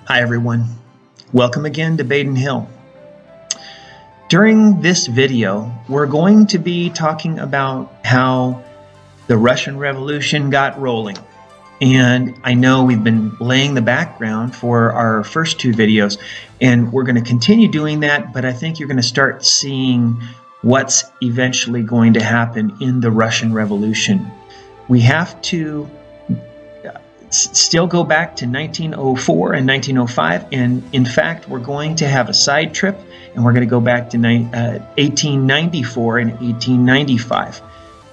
Hi everyone, welcome again to Baden Hill. During this video, we're going to be talking about how the Russian Revolution got rolling. And I know we've been laying the background for our first two videos, and we're going to continue doing that, but I think you're going to start seeing what's eventually going to happen in the Russian Revolution. We have to still go back to 1904 and 1905, and in fact we're going to have a side trip and we're going to go back to 1894 and 1895,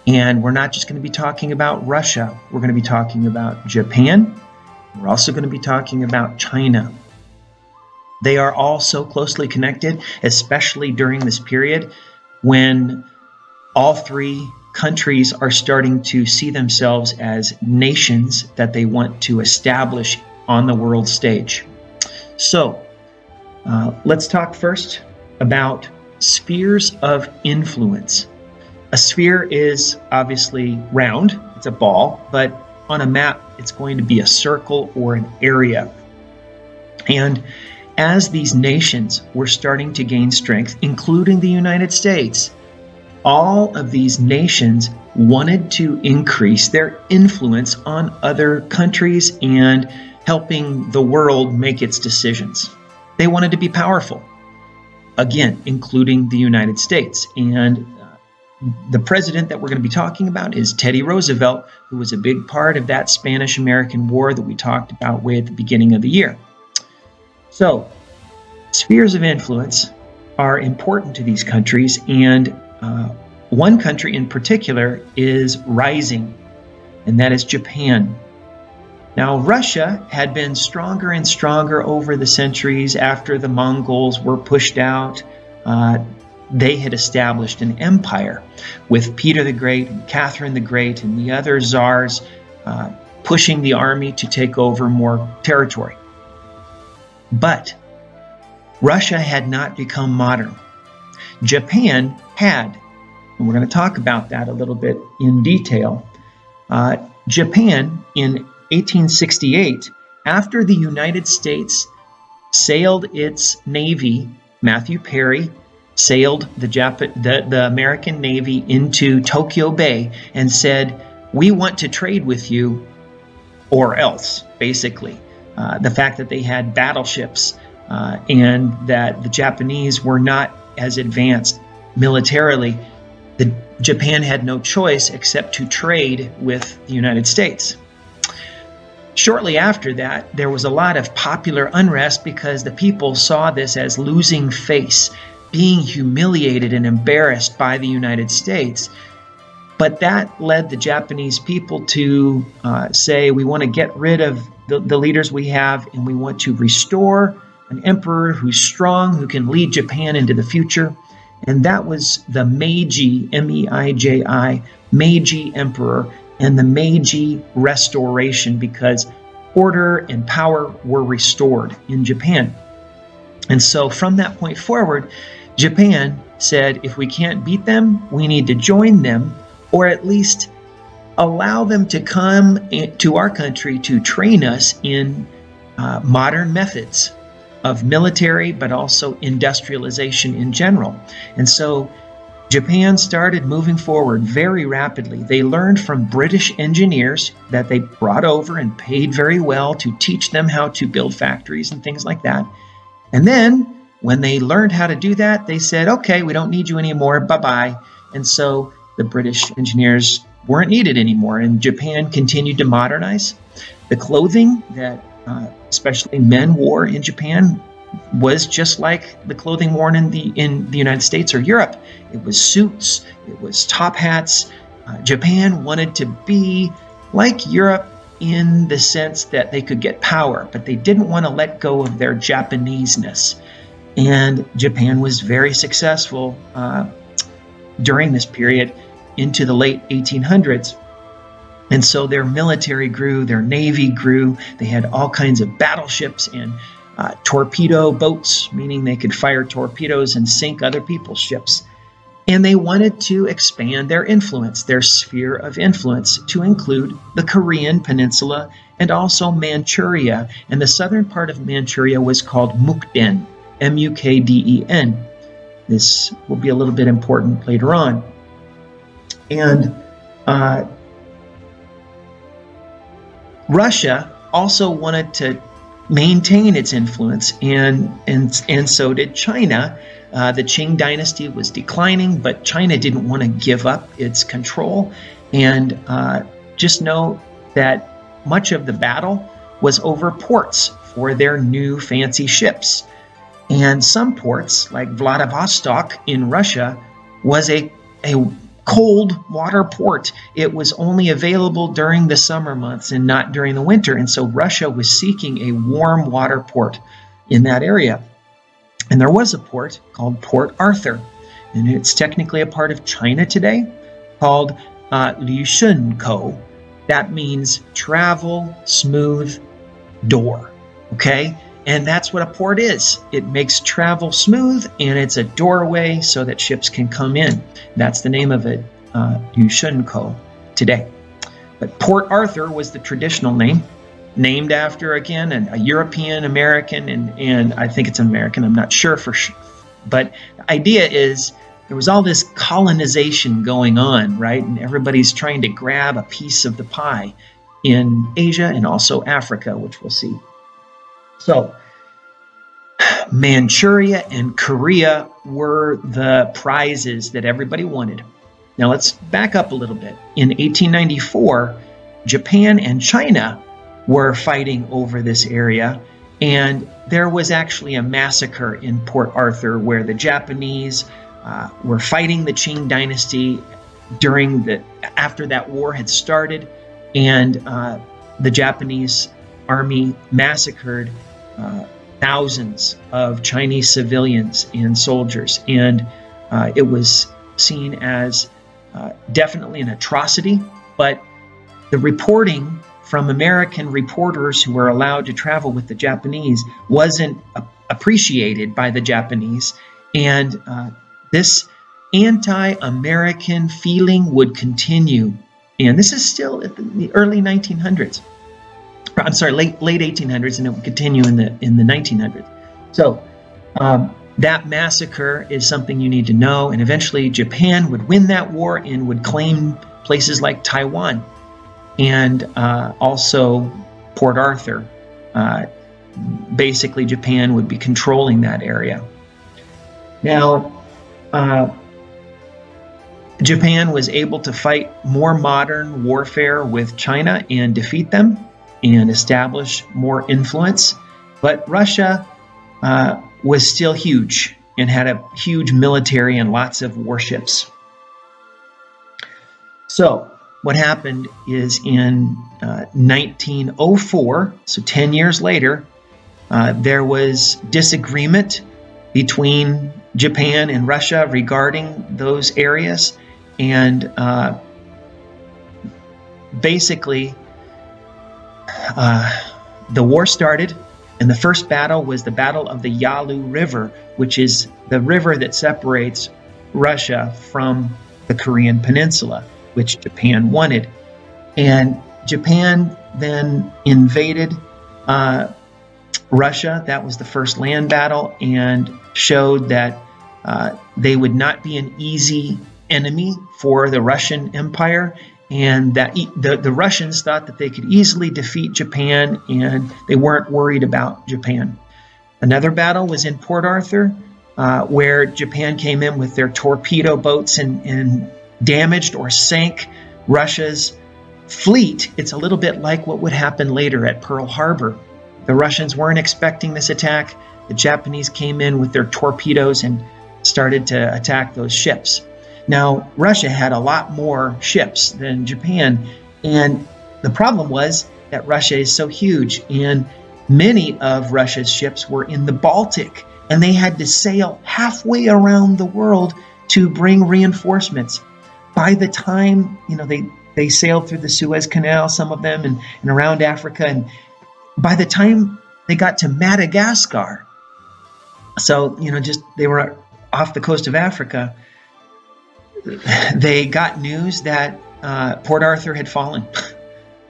and we're not just going to be talking about Russia, we're going to be talking about Japan. We're also going to be talking about China. They are all so closely connected, especially during this period when all three countries are starting to see themselves as nations that they want to establish on the world stage. So let's talk first about spheres of influence. A sphere is obviously round, it's a ball, but on a map it's going to be a circle or an area. And as these nations were starting to gain strength, including the United States, all of these nations wanted to increase their influence on other countries and helping the world make its decisions. They wanted to be powerful, again, including the United States. And the president that we're going to be talking about is Teddy Roosevelt, who was a big part of that Spanish-American War that we talked about way at the beginning of the year. So, spheres of influence are important to these countries, and one country in particular is rising, and that is Japan. Now, Russia had been stronger and stronger over the centuries after the Mongols were pushed out. They had established an empire with Peter the Great and Catherine the Great and the other czars pushing the army to take over more territory. But Russia had not become modern. Japan had, and we're going to talk about that a little bit in detail. Japan in 1868, after the United States sailed its navy, Matthew Perry sailed the American Navy into Tokyo Bay and said, "We want to trade with you or else," basically. The fact that they had battleships and that the Japanese were not as advanced militarily, Japan had no choice except to trade with the United States. Shortly after that, there was a lot of popular unrest because the people saw this as losing face, being humiliated and embarrassed by the United States. But that led the Japanese people to say, we want to get rid of the leaders we have, and we want to restore an emperor who's strong, who can lead Japan into the future. And that was the Meiji, M-E-I-J-I, Meiji Emperor, and the Meiji Restoration, because order and power were restored in Japan. And so from that point forward, Japan said, if we can't beat them, we need to join them, or at least allow them to come to our country to train us in modern methods of military, but also industrialization in general. And so Japan started moving forward very rapidly. They learned from British engineers that they brought over and paid very well to teach them how to build factories and things like that. And then when they learned how to do that, they said, okay, we don't need you anymore, bye-bye. And so the British engineers weren't needed anymore, and Japan continued to modernize. The clothing that especially men wore in Japan was just like the clothing worn in the United States or Europe. It was suits, it was top hats. Japan wanted to be like Europe in the sense that they could get power, but they didn't want to let go of their Japanese-ness. And Japan was very successful during this period into the late 1800s. And so their military grew, their navy grew, they had all kinds of battleships and torpedo boats, meaning they could fire torpedoes and sink other people's ships. And they wanted to expand their influence, their sphere of influence, to include the Korean Peninsula and also Manchuria. And the southern part of Manchuria was called Mukden, M-U-K-D-E-N. This will be a little bit important later on. And Russia also wanted to maintain its influence, and so did China. The Qing dynasty was declining, but China didn't want to give up its control. And just know that much of the battle was over ports for their new fancy ships. And some ports, like Vladivostok in Russia, was a cold water port. It was only available during the summer months and not during the winter. And so Russia was seeking a warm water port in that area. And there was a port called Port Arthur, and it's technically a part of China today, called Liushunkou. That means travel smooth door, okay? And that's what a port is. It makes travel smooth, and it's a doorway so that ships can come in. That's the name of it, Liushunkou today. But Port Arthur was the traditional name, named after, again, a European American, and I think it's American, I'm not sure for sure. But the idea is there was all this colonization going on, right? And everybody's trying to grab a piece of the pie in Asia and also Africa, which we'll see. So Manchuria and Korea were the prizes that everybody wanted. Now let's back up a little bit. In 1894, Japan and China were fighting over this area, and there was actually a massacre in Port Arthur where the Japanese were fighting the Qing dynasty after that war had started, and the Japanese army massacred thousands of Chinese civilians and soldiers, and it was seen as definitely an atrocity. But the reporting from American reporters who were allowed to travel with the Japanese wasn't appreciated by the Japanese, and this anti-American feeling would continue. And this is still at the early 1900s. I'm sorry, late 1800s, and it would continue in the 1900s. So that massacre is something you need to know. And eventually Japan would win that war and would claim places like Taiwan and also Port Arthur. Basically, Japan would be controlling that area. Now, Japan was able to fight more modern warfare with China and defeat them and establish more influence. But Russia was still huge and had a huge military and lots of warships. So what happened is in 1904, so 10 years later, there was disagreement between Japan and Russia regarding those areas, and basically the war started, and the first battle was the Battle of the Yalu River, which is the river that separates Russia from the Korean Peninsula, which Japan wanted. And Japan then invaded Russia. That was the first land battle, and showed that they would not be an easy enemy for the Russian Empire, and that the Russians thought that they could easily defeat Japan, and they weren't worried about Japan. Another battle was in Port Arthur, where Japan came in with their torpedo boats and damaged or sank Russia's fleet. It's a little bit like what would happen later at Pearl Harbor. The Russians weren't expecting this attack. The Japanese came in with their torpedoes and started to attack those ships. Now, Russia had a lot more ships than Japan, and the problem was that Russia is so huge, and many of Russia's ships were in the Baltic, and they had to sail halfway around the world to bring reinforcements. By the time, they sailed through the Suez Canal, some of them, and around Africa, and by the time they got to Madagascar, so, they were off the coast of Africa, they got news that Port Arthur had fallen.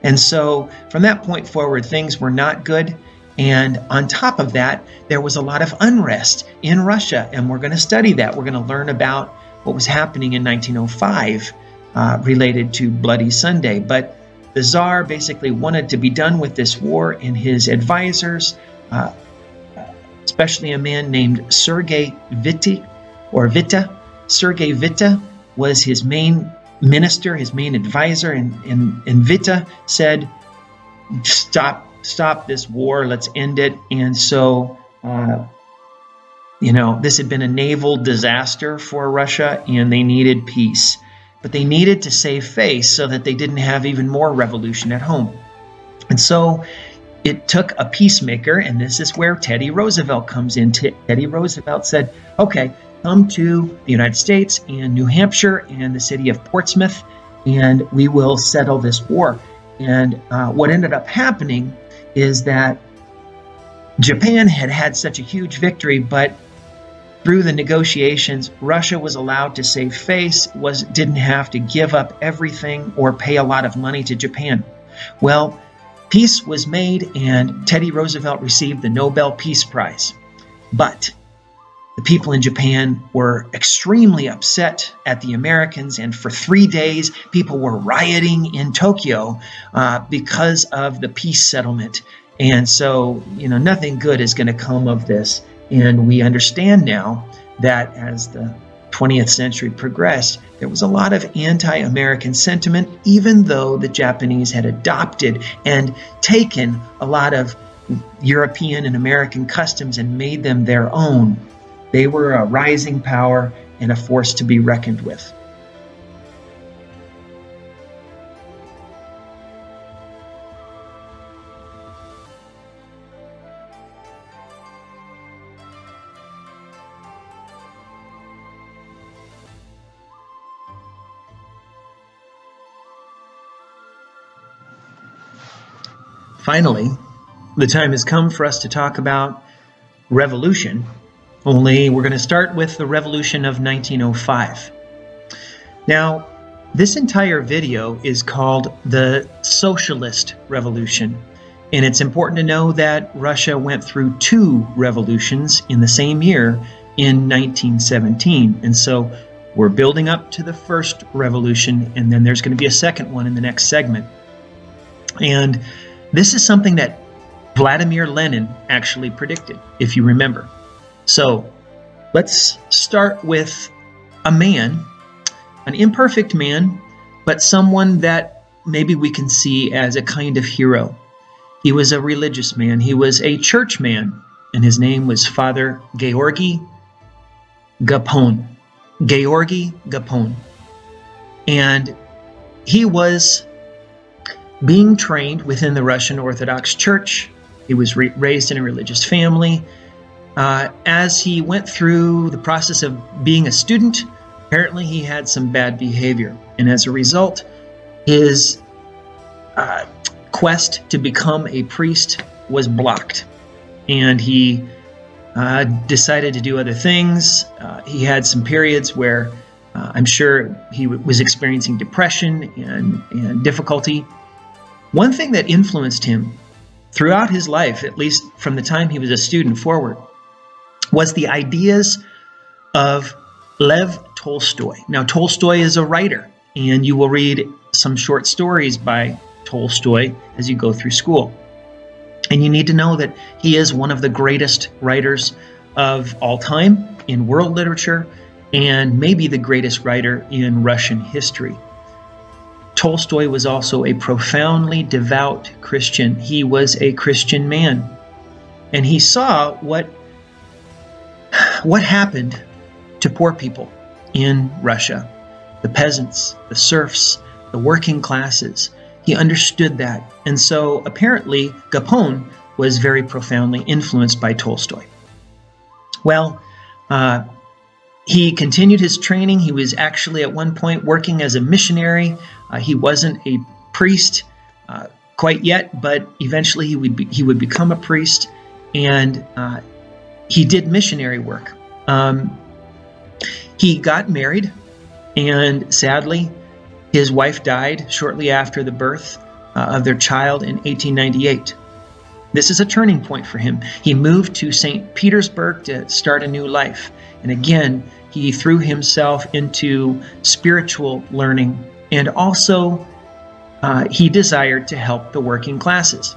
And so from that point forward, things were not good. And on top of that, there was a lot of unrest in Russia. And we're going to study that. We're going to learn about what was happening in 1905 related to Bloody Sunday. But the Tsar basically wanted to be done with this war, and his advisors, especially a man named Sergei Witte. Sergei Witte was his main minister, his main advisor, and Witte said, stop this war, let's end it. And so, this had been a naval disaster for Russia, and they needed peace. But they needed to save face so that they didn't have even more revolution at home. And so it took a peacemaker, and this is where Teddy Roosevelt comes in. Teddy Roosevelt said, okay, come to the United States and New Hampshire and the city of Portsmouth, and we will settle this war. And what ended up happening is that Japan had had such a huge victory, but through the negotiations, Russia was allowed to save face, didn't have to give up everything or pay a lot of money to Japan. Well, peace was made, and Teddy Roosevelt received the Nobel Peace Prize. But the people in Japan were extremely upset at the Americans, and for 3 days, people were rioting in Tokyo because of the peace settlement. And so, nothing good is going to come of this. And we understand now that as the 20th century progressed, there was a lot of anti-American sentiment, even though the Japanese had adopted and taken a lot of European and American customs and made them their own. They were a rising power and a force to be reckoned with. Finally, the time has come for us to talk about revolution, only we're going to start with the revolution of 1905. Now, this entire video is called the Socialist Revolution, and it's important to know that Russia went through 2 revolutions in the same year in 1917, and so we're building up to the first revolution, and then there's going to be a second one in the next segment. And this is something that Vladimir Lenin actually predicted, if you remember. So let's start with a man, an imperfect man, but someone that maybe we can see as a kind of hero. He was a religious man. He was a church man, and his name was Father Georg E Capone. Georg E Capone. And he was being trained within the Russian Orthodox Church. He was raised in a religious family. As he went through the process of being a student, apparently he had some bad behavior. And as a result, his quest to become a priest was blocked. And he decided to do other things. He had some periods where I'm sure he was experiencing depression and difficulty. One thing that influenced him throughout his life, at least from the time he was a student forward, was the ideas of Lev Tolstoy. Now, Tolstoy is a writer, and you will read some short stories by Tolstoy as you go through school. And you need to know that he is one of the greatest writers of all time in world literature, and maybe the greatest writer in Russian history. Tolstoy was also a profoundly devout Christian. He was a Christian man, and he saw what happened to poor people in Russia, the peasants, the serfs, the working classes. He understood that, and so apparently Capone was very profoundly influenced by Tolstoy. Well, he continued his training. He was actually at one point working as a missionary. He wasn't a priest quite yet, but eventually he would become a priest, and he did missionary work. He got married, and sadly, his wife died shortly after the birth of their child in 1898. This is a turning point for him. He moved to St. Petersburg to start a new life. And again, he threw himself into spiritual learning, and also he desired to help the working classes.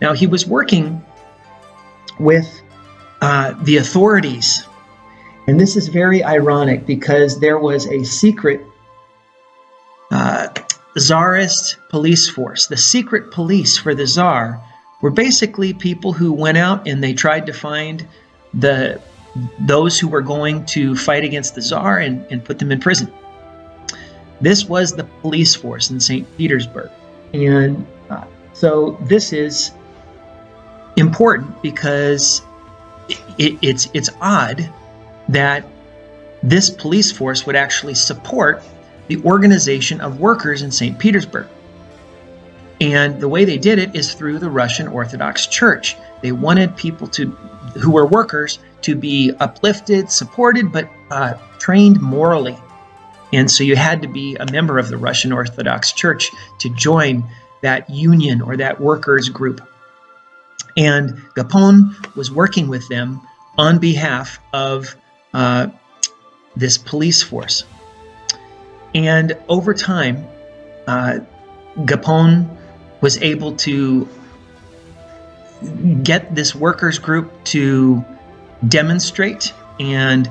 Now, he was working with the authorities, and this is very ironic because there was a secret Czarist police force. The secret police for the Tsar were basically people who went out and they tried to find those who were going to fight against the Tsar and put them in prison. This was the police force in St. Petersburg. And so this is important because it's odd that this police force would actually support the organization of workers in St. Petersburg. And the way they did it is through the Russian Orthodox Church. They wanted people who were workers to be uplifted, supported, but trained morally. And so you had to be a member of the Russian Orthodox Church to join that union or that workers group. And Capone was working with them on behalf of this police force. And over time, Capone was able to get this workers group to demonstrate and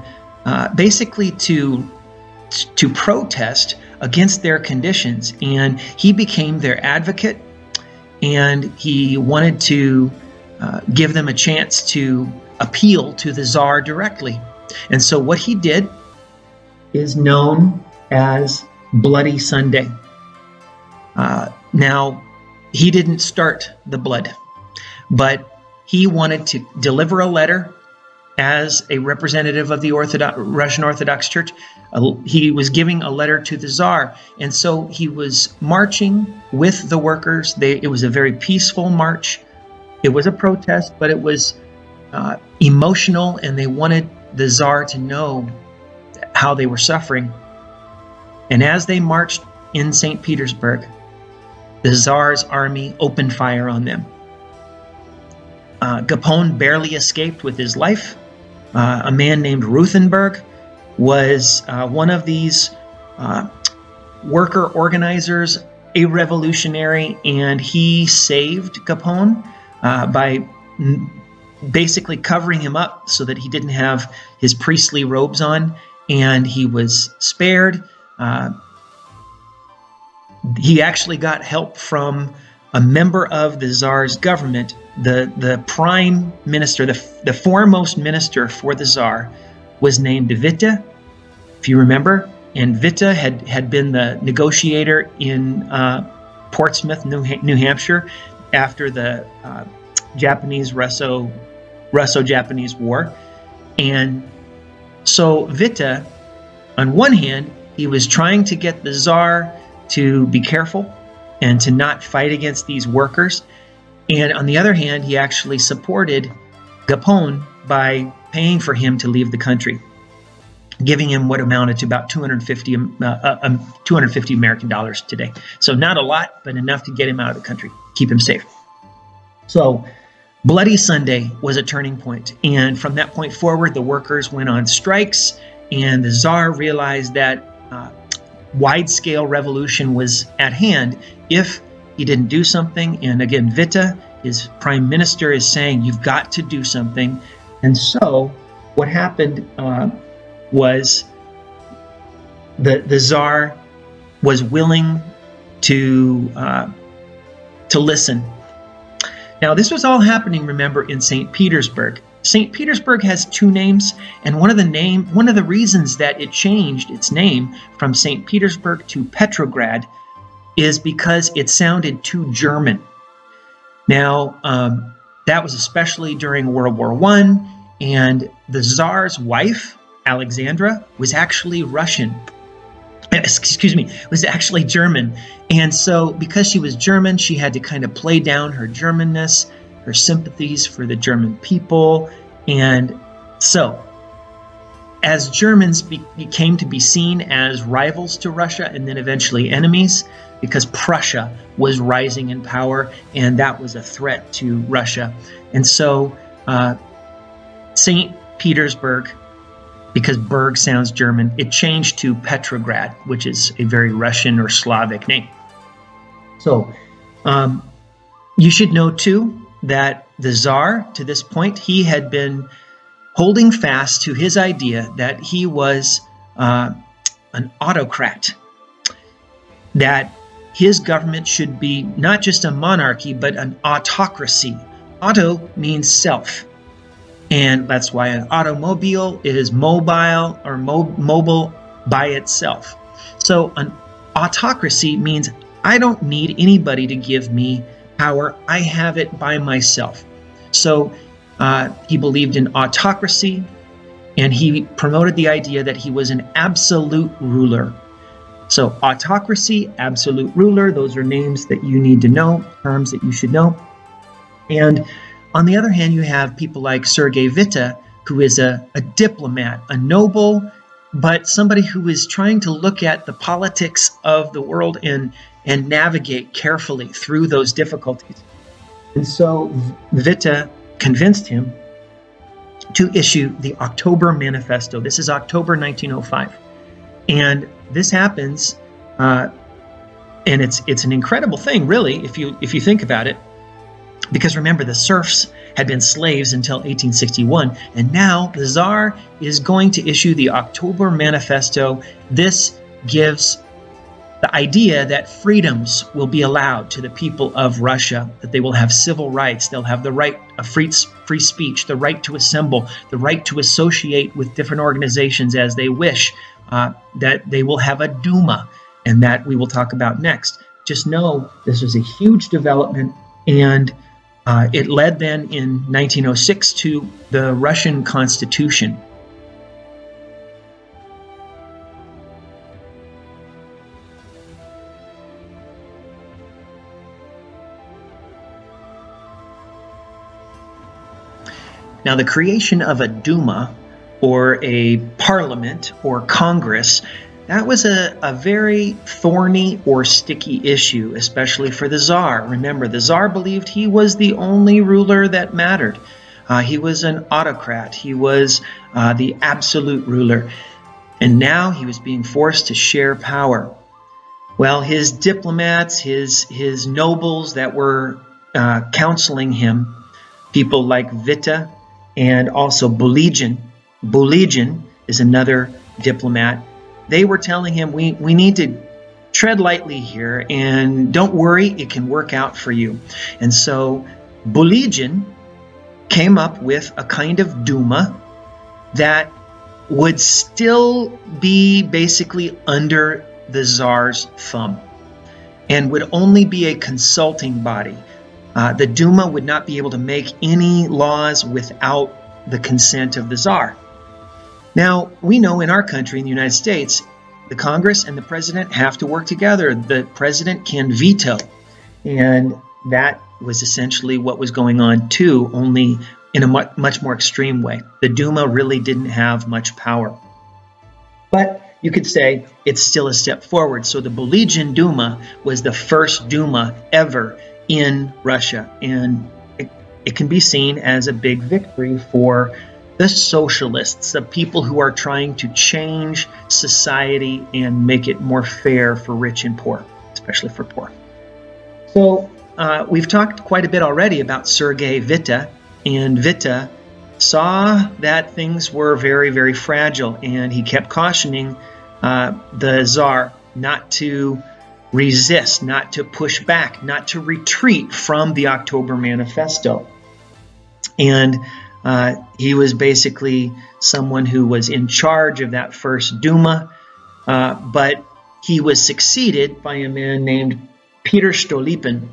basically to protest against their conditions. And he became their advocate, and he wanted to give them a chance to appeal to the Tsar directly. And so what he did is known as Bloody Sunday. Now, he didn't start the blood, but he wanted to deliver a letter as a representative of the Russian Orthodox Church. He was giving a letter to the Tsar, and so he was marching with the workers. It was a very peaceful march. It was a protest, but it was emotional, and they wanted the Tsar to know how they were suffering. And as they marched in St. Petersburg, the Tsar's army opened fire on them. Capone barely escaped with his life. A man named Ruthenberg was one of these worker organizers, a revolutionary, and he saved Capone by basically covering him up so that he didn't have his priestly robes on, and he was spared. He actually got help from a member of the Tsar's government. The prime minister, the foremost minister for the Tsar, was named Witte, if you remember. And Witte had been the negotiator in Portsmouth, New Hampshire, after the Russo-Japanese War. And so Witte, on one hand, he was trying to get the Tsar to be careful and to not fight against these workers. And on the other hand, he actually supported Capone by paying for him to leave the country, giving him what amounted to about 250 American dollars today. So not a lot, but enough to get him out of the country, keep him safe. So Bloody Sunday was a turning point. And from that point forward, the workers went on strikes, and the Tsar realized that wide-scale revolution was at hand if he didn't do something. And again, Witte, his prime minister, is saying, you've got to do something. And so what happened was the Tsar was willing to listen. Now, this was all happening, remember, in St. Petersburg. St. Petersburg has two names, and one of the reasons that it changed its name from St. Petersburg to Petrograd is because it sounded too German. Now, that was especially during World War I, and the Tsar's wife, Alexandra, was actually Russian. Was actually German. And so because she was German, she had to kind of play down her Germanness, her sympathies for the German people. And so as Germans became to be seen as rivals to Russia and then eventually enemies, because Prussia was rising in power and that was a threat to Russia. And so St. Petersburg, because Berg sounds German, it changed to Petrograd, which is a very Russian or Slavic name. So you should know too that the Tsar, to this point, he had been holding fast to his idea that he was an autocrat, that his government should be not just a monarchy, but an autocracy. Auto means self. And that's why an automobile is mobile or mobile by itself. So an autocracy means I don't need anybody to give me power. I have it by myself. So he believed in autocracy, and he promoted the idea that he was an absolute ruler. So autocracy, absolute ruler, those are names that you need to know, terms that you should know. And on the other hand, you have people like Sergei Witte, who is a diplomat, a noble, but somebody who is trying to look at the politics of the world and navigate carefully through those difficulties. And so Witte convinced him to issue the October Manifesto. This is October 1905. And this happens, and it's an incredible thing, really, if you think about it. Because remember, the serfs had been slaves until 1861, and now the Tsar is going to issue the October Manifesto. This gives the idea that freedoms will be allowed to the people of Russia, that they will have civil rights, they'll have the right of free speech, the right to assemble, the right to associate with different organizations as they wish, that they will have a Duma, and that we will talk about next. Just know this was a huge development, and it led then in 1906 to the Russian Constitution. Now, the creation of a Duma, or a parliament or Congress, that was a very thorny or sticky issue, especially for the Tsar. Remember, the Tsar believed he was the only ruler that mattered. He was an autocrat. He was the absolute ruler. And now he was being forced to share power. Well, his diplomats, his nobles that were counseling him, people like Witte and also Boolean. Boolean is another diplomat. They were telling him, we need to tread lightly here, and don't worry, it can work out for you. And so Boolean came up with a kind of Duma that would still be basically under the Tsar's thumb and would only be a consulting body. The Duma would not be able to make any laws without the consent of the Tsar. Now, we know in our country, in the United States, the Congress and the president have to work together. The president can veto, and that was essentially what was going on too, only in a much more extreme way. The Duma really didn't have much power. But you could say it's still a step forward. So the Boolean Duma was the first Duma ever in Russia, and it can be seen as a big victory for the socialists, the people who are trying to change society and make it more fair for rich and poor, especially for poor. So we've talked quite a bit already about Sergei Witte, and Witte saw that things were very, very fragile, and he kept cautioning the Tsar not to resist, not to push back, not to retreat from the October Manifesto. And he was basically someone who was in charge of that first Duma, but he was succeeded by a man named Peter Stolypin.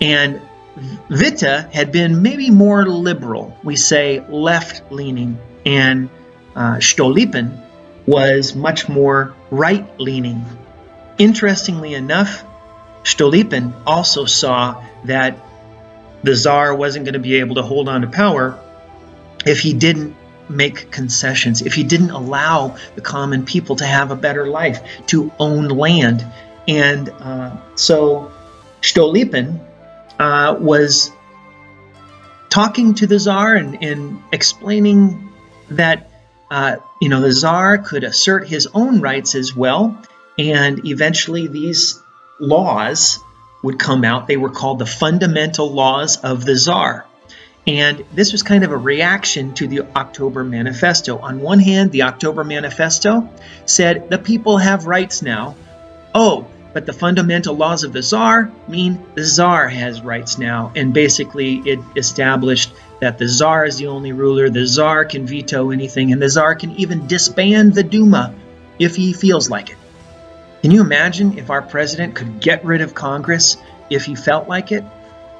And Witte had been maybe more liberal, we say left-leaning, and Stolypin was much more right-leaning. Interestingly enough, Stolypin also saw that the Tsar wasn't going to be able to hold on to power if he didn't make concessions, if he didn't allow the common people to have a better life, to own land. And so Stolypin was talking to the Tsar and explaining that the Tsar could assert his own rights as well. And eventually these laws would come out. They were called the Fundamental Laws of the Tsar. And this was kind of a reaction to the October Manifesto. On one hand, the October Manifesto said the people have rights now. Oh, but the fundamental laws of the Tsar mean the Tsar has rights now. And basically it established that the Tsar is the only ruler, the Tsar can veto anything, and the Tsar can even disband the Duma if he feels like it. Can you imagine if our president could get rid of Congress if he felt like it?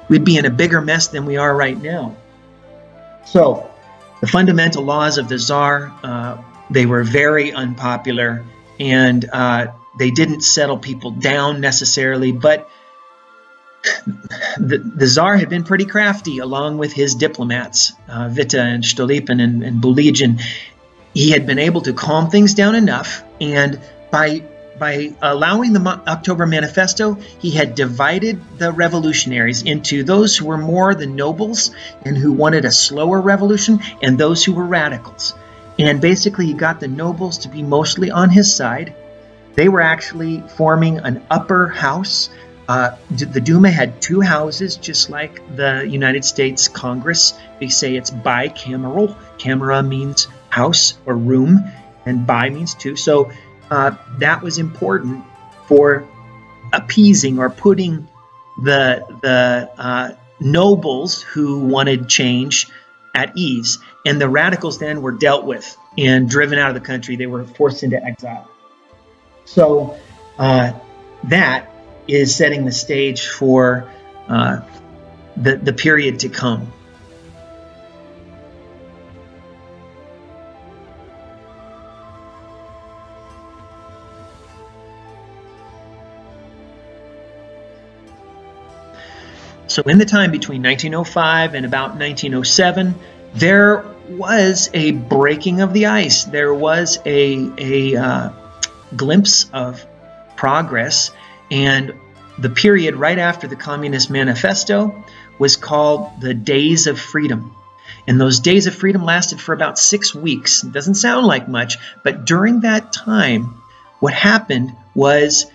We'd be in a bigger mess than we are right now. So, the fundamental laws of the Tsar, they were very unpopular, and they didn't settle people down necessarily, but the Tsar had been pretty crafty along with his diplomats, Witte and Stolypin and Bulygin. He had been able to calm things down enough, and by allowing the October Manifesto, he had divided the revolutionaries into those who were more the nobles and who wanted a slower revolution, and those who were radicals. And basically he got the nobles to be mostly on his side. They were actually forming an upper house. The Duma had two houses, just like the United States Congress. They say it's bicameral. Camera means house or room, and bi means two. So that was important for appeasing or putting the nobles who wanted change at ease. And the radicals then were dealt with and driven out of the country. They were forced into exile. So that is setting the stage for the period to come. So in the time between 1905 and about 1907, there was a breaking of the ice. There was a glimpse of progress, and the period right after the Communist Manifesto was called the Days of Freedom. And those Days of Freedom lasted for about 6 weeks. It doesn't sound like much, but during that time, what happened was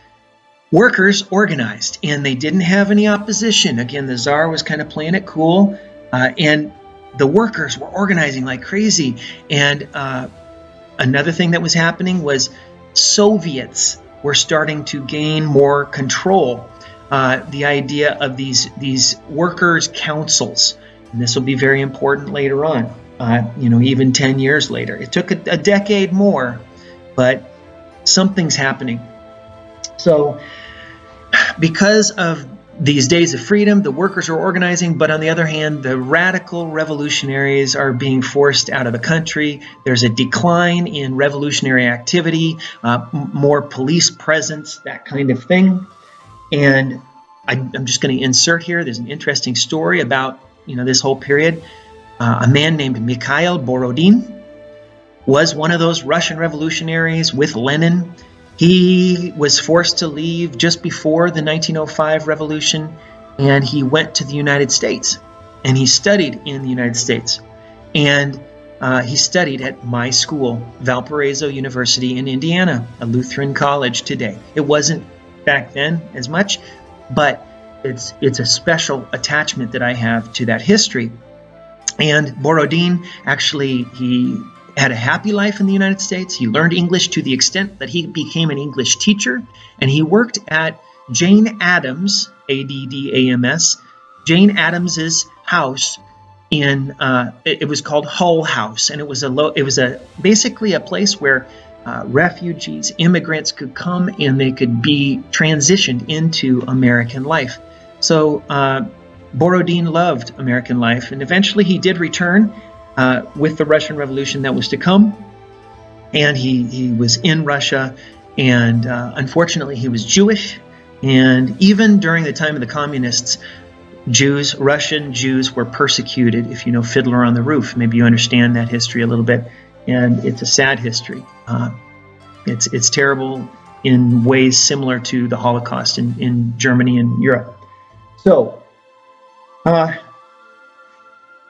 workers organized, and they didn't have any opposition. Again, the Tsar was kind of playing it cool, and the workers were organizing like crazy. And another thing that was happening was Soviets were starting to gain more control. The idea of these workers' councils, and this will be very important later on, even 10 years later. It took a decade more, but something's happening. So because of these Days of Freedom, the workers are organizing, but on the other hand, the radical revolutionaries are being forced out of the country. There's a decline in revolutionary activity, more police presence, that kind of thing. And I'm just going to insert here, there's an interesting story about this whole period. A man named Mikhail Borodin was one of those Russian revolutionaries with Lenin. He was forced to leave just before the 1905 revolution, and he went to the United States, and he studied in the United States. And he studied at my school, Valparaiso University in Indiana, a Lutheran college today. It wasn't back then as much, but it's a special attachment that I have to that history. And Borodin, actually, he had a happy life in the United States. He learned English to the extent that he became an English teacher, and he worked at Jane Addams, A-D-D-A-M-S, Jane Addams's house in, it was called Hull House, and it was basically a place where refugees, immigrants could come and they could be transitioned into American life. So Borodin loved American life, and eventually he did return with the Russian Revolution that was to come, and he was in Russia, and unfortunately he was Jewish, and even during the time of the communists, Jews, Russian Jews were persecuted. If you know Fiddler on the Roof, maybe you understand that history a little bit. And it's a sad history. It's terrible in ways similar to the Holocaust in Germany and Europe. So,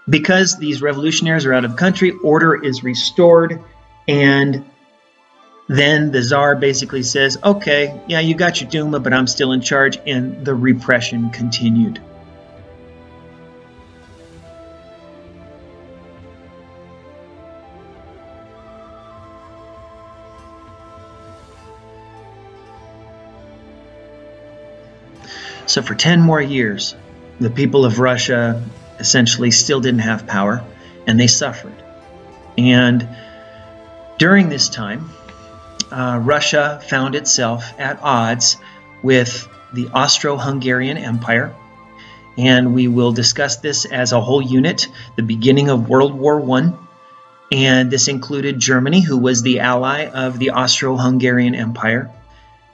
because these revolutionaries are out of the country, order is restored, and then the Tsar basically says, okay, yeah, you got your Duma, but I'm still in charge, and the repression continued. So for 10 more years, the people of Russia essentially still didn't have power, and they suffered. And during this time, Russia found itself at odds with the Austro-Hungarian Empire, and we will discuss this as a whole unit, the beginning of World War I, and this included Germany, who was the ally of the Austro-Hungarian Empire,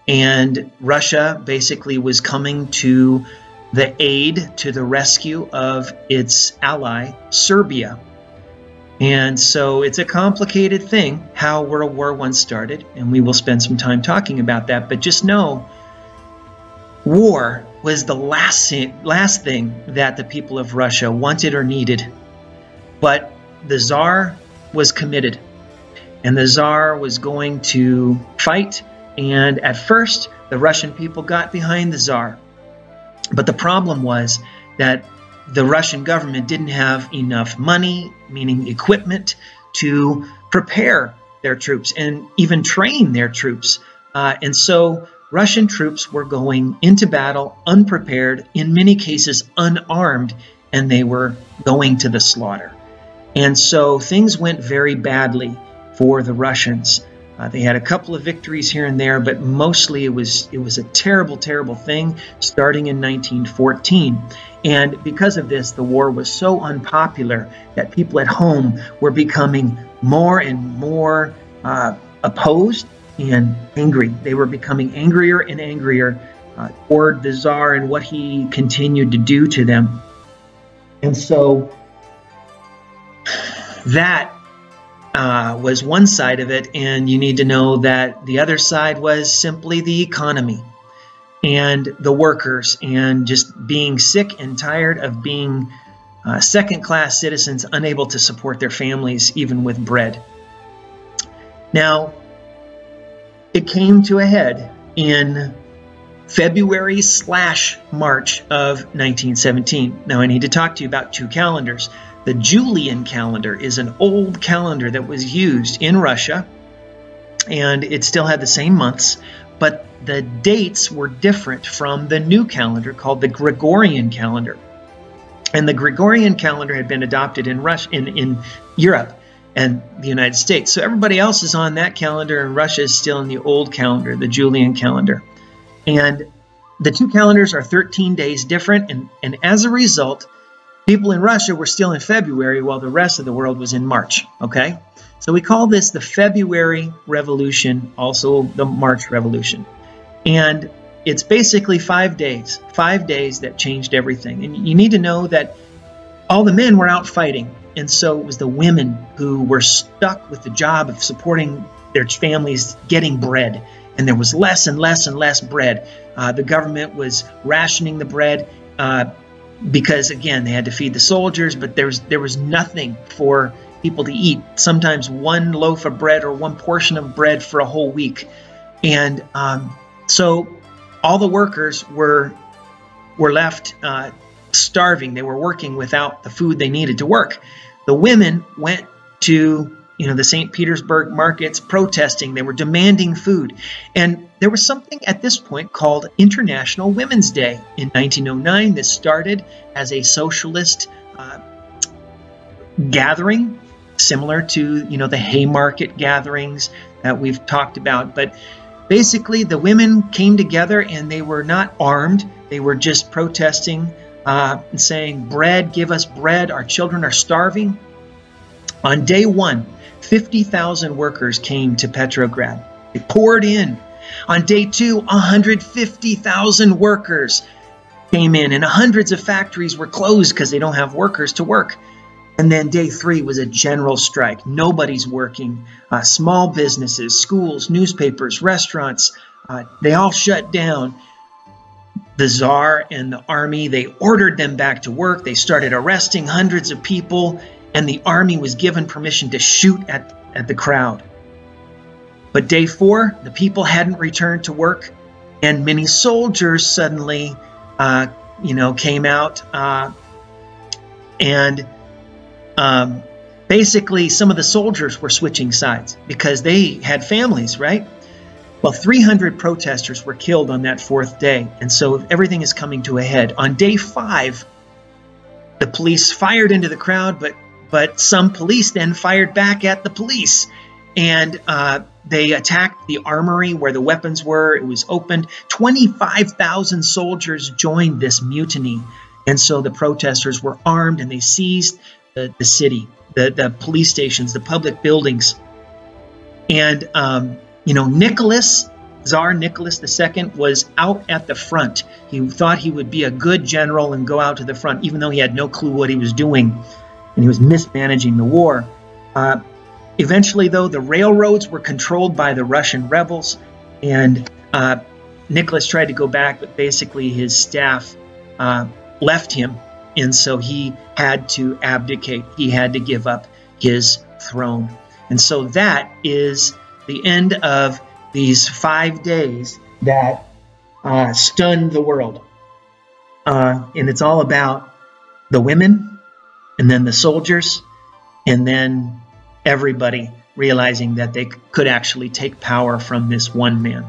and Russia basically was coming to the aid, to the rescue of its ally, Serbia. And so it's a complicated thing how World War I started, and we will spend some time talking about that. But just know, war was the last thing that the people of Russia wanted or needed. But the Tsar was committed, and the Tsar was going to fight. And at first, the Russian people got behind the Tsar. But the problem was that the Russian government didn't have enough money, meaning equipment, to prepare their troops and even train their troops. And so Russian troops were going into battle unprepared, in many cases unarmed, and they were going to the slaughter. And so things went very badly for the Russians. They had a couple of victories here and there, but mostly it was a terrible, terrible thing starting in 1914. And because of this, the war was so unpopular that people at home were becoming more and more opposed and angry. They were becoming angrier and angrier toward the Tsar and what he continued to do to them. And so that was one side of it, and you need to know that the other side was simply the economy and the workers, and just being sick and tired of being second-class citizens unable to support their families even with bread. Now, it came to a head in February/March of 1917. Now, I need to talk to you about two calendars. The Julian calendar is an old calendar that was used in Russia, and it still had the same months, but the dates were different from the new calendar called the Gregorian calendar. And the Gregorian calendar had been adopted in Europe and the United States. So everybody else is on that calendar, and Russia is still in the old calendar, the Julian calendar. And the two calendars are 13 days different, and as a result, people in Russia were still in February while the rest of the world was in March, okay? So we call this the February Revolution, also the March Revolution. And it's basically 5 days that changed everything. And you need to know that all the men were out fighting, and so it was the women who were stuck with the job of supporting their families getting bread. And there was less and less and less bread. The government was rationing the bread, because, again, they had to feed the soldiers, but there was nothing for people to eat. Sometimes one loaf of bread or one portion of bread for a whole week. And so all the workers were left starving. They were working without the food they needed to work. The women went to the St. Petersburg markets protesting. They were demanding food. And there was something at this point called International Women's Day. In 1909, this started as a socialist gathering, similar to, the Haymarket gatherings that we've talked about. But basically, the women came together, and they were not armed. They were just protesting and saying, bread, give us bread. Our children are starving. On day one, 50,000 workers came to Petrograd. They poured in. On day two, 150,000 workers. came in, and hundreds of factories were closed because they don't have workers to work. And then day 3 was a general strike. Nobody's working. Small businesses, schools, newspapers, restaurants, they all shut down. The Tsar and the army, they ordered them back to work. They started arresting hundreds of people, and the army was given permission to shoot at the crowd. But day 4, the people hadn't returned to work, and many soldiers suddenly, came out, and basically some of the soldiers were switching sides because they had families, right? Well, 300 protesters were killed on that 4th day, and so everything is coming to a head. On day 5, the police fired into the crowd, but some police then fired back at the police, and they attacked the armory where the weapons were. It was opened. 25,000 soldiers joined this mutiny, and so the protesters were armed and they seized the city, the police stations, the public buildings. And Tsar Nicholas II was out at the front. He thought he would be a good general and go out to the front, even though he had no clue what he was doing, and he was mismanaging the war. Eventually, though, the railroads were controlled by the Russian rebels, and Nicholas tried to go back, but basically his staff left him, and so he had to abdicate. He had to give up his throne. And so that is the end of these 5 days that stunned the world. And it's all about the women, and then the soldiers, and then everybody realizing that they could actually take power from this one man.